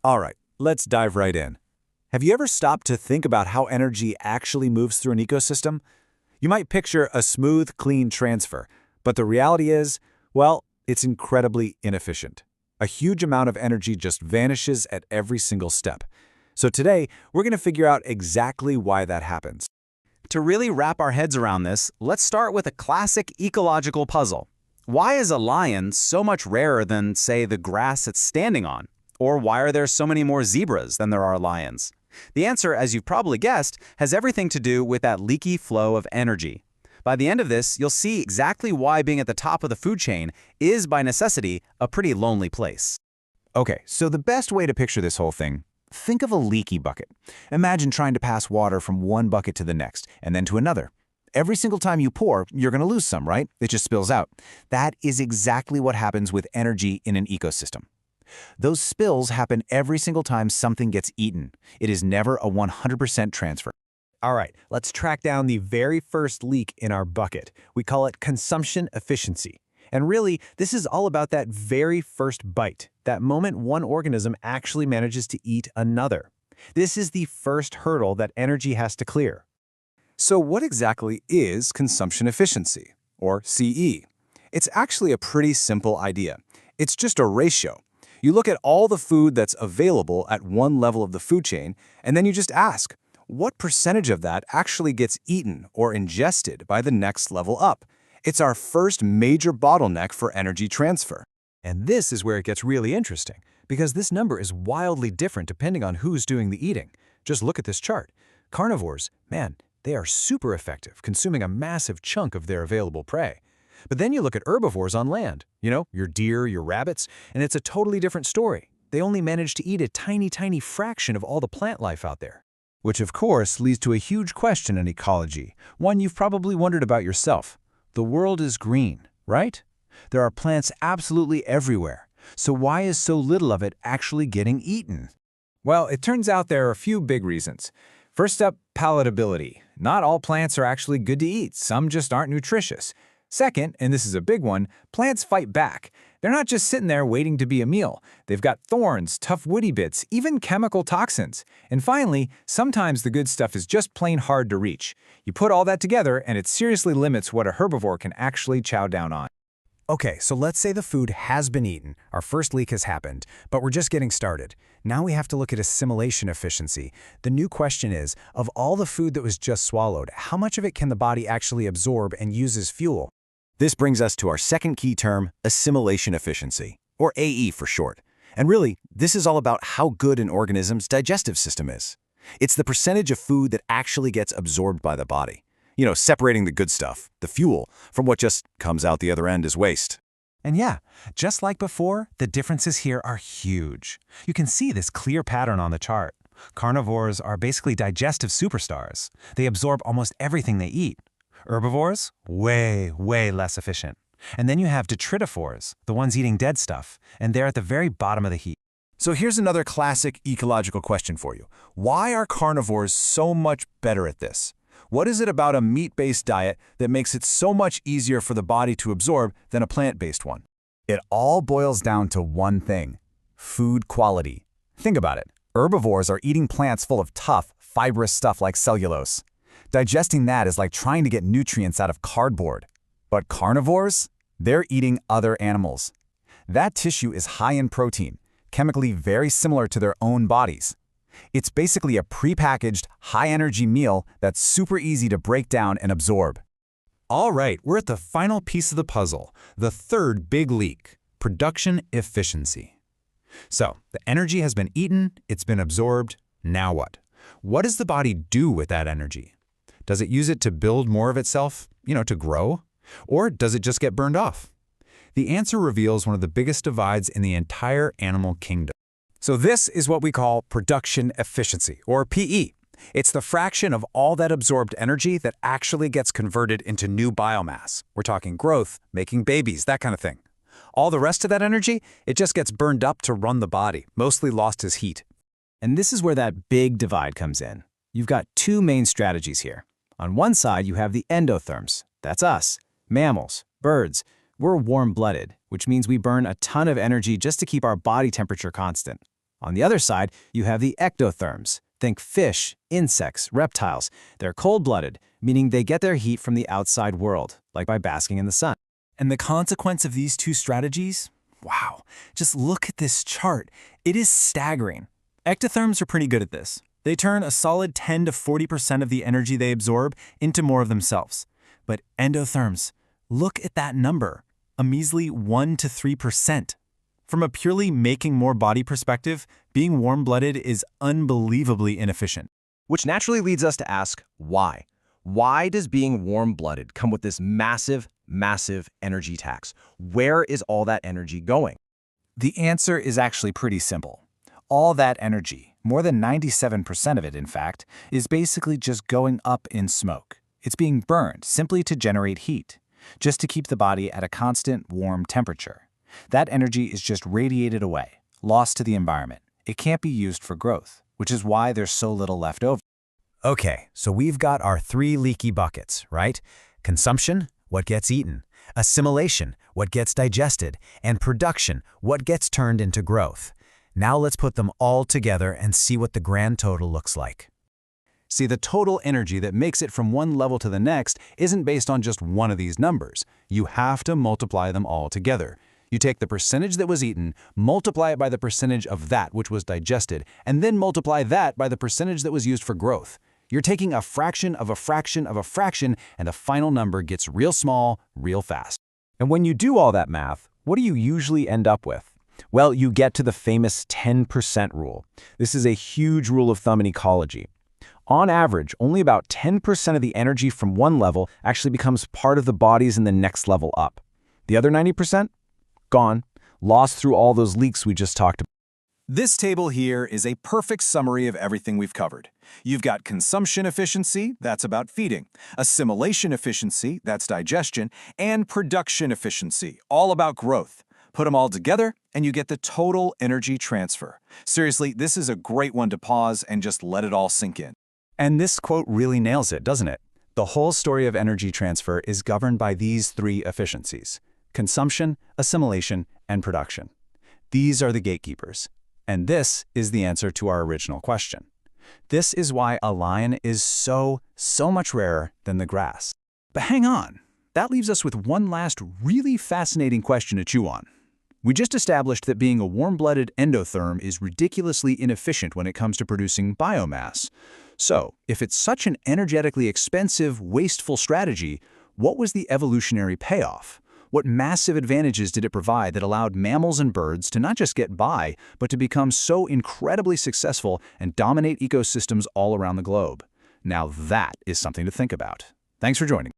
All right, let's dive right in. Have you ever stopped to think about how energy actually moves through an ecosystem? You might picture a smooth, clean transfer, but the reality is, well, it's incredibly inefficient. A huge amount of energy just vanishes at every single step. So today, we're going to figure out exactly why that happens. To really wrap our heads around this, let's start with a classic ecological puzzle. Why is a lion so much rarer than, say, the grass it's standing on? Or why are there so many more zebras than there are lions? The answer, as you've probably guessed, has everything to do with that leaky flow of energy. By the end of this, you'll see exactly why being at the top of the food chain is, by necessity, a pretty lonely place. Okay, so the best way to picture this whole thing, think of a leaky bucket. Imagine trying to pass water from one bucket to the next, and then to another. Every single time you pour, you're going to lose some, right? It just spills out. That is exactly what happens with energy in an ecosystem. Those spills happen every single time something gets eaten. It is never a 100% transfer. All right, let's track down the very first leak in our bucket. We call it consumption efficiency. And really, this is all about that very first bite, that moment one organism actually manages to eat another. This is the first hurdle that energy has to clear. So what exactly is consumption efficiency, or CE? It's actually a pretty simple idea. It's just a ratio. You look at all the food that's available at one level of the food chain, and then you just ask, what percentage of that actually gets eaten or ingested by the next level up? It's our first major bottleneck for energy transfer. And this is where it gets really interesting, because this number is wildly different depending on who's doing the eating. Just look at this chart. Carnivores, man, they are super effective, consuming a massive chunk of their available prey. But then you look at herbivores on land, your deer, your rabbits, and it's a totally different story. They only manage to eat a tiny, tiny fraction of all the plant life out there. Which, of course, leads to a huge question in ecology, one you've probably wondered about yourself. The world is green, right? There are plants absolutely everywhere. So why is so little of it actually getting eaten? Well, it turns out there are a few big reasons. First up, palatability. Not all plants are actually good to eat. Some just aren't nutritious. Second, and this is a big one, plants fight back. They're not just sitting there waiting to be a meal. They've got thorns, tough woody bits, even chemical toxins. And finally, sometimes the good stuff is just plain hard to reach. You put all that together and it seriously limits what a herbivore can actually chow down on. Okay, so let's say the food has been eaten, our first leak has happened, but we're just getting started. Now we have to look at assimilation efficiency. The new question is, of all the food that was just swallowed, how much of it can the body actually absorb and use as fuel? This brings us to our second key term, assimilation efficiency, or AE for short. And really, this is all about how good an organism's digestive system is. It's the percentage of food that actually gets absorbed by the body. Separating the good stuff, the fuel, from what just comes out the other end as waste. And yeah, just like before, the differences here are huge. You can see this clear pattern on the chart. Carnivores are basically digestive superstars. They absorb almost everything they eat. Herbivores, way, way less efficient. And then you have detritivores, the ones eating dead stuff, and they're at the very bottom of the heap. So here's another classic ecological question for you. Why are carnivores so much better at this? What is it about a meat-based diet that makes it so much easier for the body to absorb than a plant-based one? It all boils down to one thing: food quality. Think about it. Herbivores are eating plants full of tough, fibrous stuff like cellulose. Digesting that is like trying to get nutrients out of cardboard. But carnivores? They're eating other animals. That tissue is high in protein, chemically very similar to their own bodies. It's basically a prepackaged, high-energy meal that's super easy to break down and absorb. All right, we're at the final piece of the puzzle, the third big leak, production efficiency. So, the energy has been eaten, it's been absorbed, now what? What does the body do with that energy? Does it use it to build more of itself, to grow? Or does it just get burned off? The answer reveals one of the biggest divides in the entire animal kingdom. So this is what we call production efficiency, or PE. It's the fraction of all that absorbed energy that actually gets converted into new biomass. We're talking growth, making babies, that kind of thing. All the rest of that energy, it just gets burned up to run the body, mostly lost as heat. And this is where that big divide comes in. You've got two main strategies here. On one side, you have the endotherms. That's us, mammals, birds. We're warm-blooded, which means we burn a ton of energy just to keep our body temperature constant. On the other side, you have the ectotherms. Think fish, insects, reptiles. They're cold-blooded, meaning they get their heat from the outside world, like by basking in the sun. And the consequence of these two strategies? Wow, just look at this chart. It is staggering. Ectotherms are pretty good at this. They turn a solid 10 to 40% of the energy they absorb into more of themselves. But endotherms, look at that number, a measly 1 to 3%. From a purely making more body perspective, being warm-blooded is unbelievably inefficient. Which naturally leads us to ask, why? Why does being warm-blooded come with this massive, massive energy tax? Where is all that energy going? The answer is actually pretty simple. All that energy, more than 97% of it in fact, is basically just going up in smoke. It's being burned simply to generate heat, just to keep the body at a constant warm temperature. That energy is just radiated away, lost to the environment. It can't be used for growth, which is why there's so little left over. Okay, so we've got our three leaky buckets, right? Consumption, what gets eaten; assimilation, what gets digested; and production, what gets turned into growth. Now let's put them all together and see what the grand total looks like. See, the total energy that makes it from one level to the next isn't based on just one of these numbers. You have to multiply them all together. You take the percentage that was eaten, multiply it by the percentage of that which was digested, and then multiply that by the percentage that was used for growth. You're taking a fraction of a fraction of a fraction, and the final number gets real small, real fast. And when you do all that math, what do you usually end up with? Well, you get to the famous 10% rule. This is a huge rule of thumb in ecology. On average, only about 10% of the energy from one level actually becomes part of the bodies in the next level up. The other 90%? Gone, lost through all those leaks we just talked about. This table here is a perfect summary of everything we've covered. You've got consumption efficiency, that's about feeding; assimilation efficiency, that's digestion; and production efficiency, all about growth. Put them all together, and you get the total energy transfer. Seriously, this is a great one to pause and just let it all sink in. And this quote really nails it, doesn't it? The whole story of energy transfer is governed by these three efficiencies: consumption, assimilation, and production. These are the gatekeepers. And this is the answer to our original question. This is why a lion is so much rarer than the grass. But hang on, that leaves us with one last really fascinating question to chew on. We just established that being a warm-blooded endotherm is ridiculously inefficient when it comes to producing biomass. So, if it's such an energetically expensive, wasteful strategy, what was the evolutionary payoff? What massive advantages did it provide that allowed mammals and birds to not just get by, but to become so incredibly successful and dominate ecosystems all around the globe? Now that is something to think about. Thanks for joining.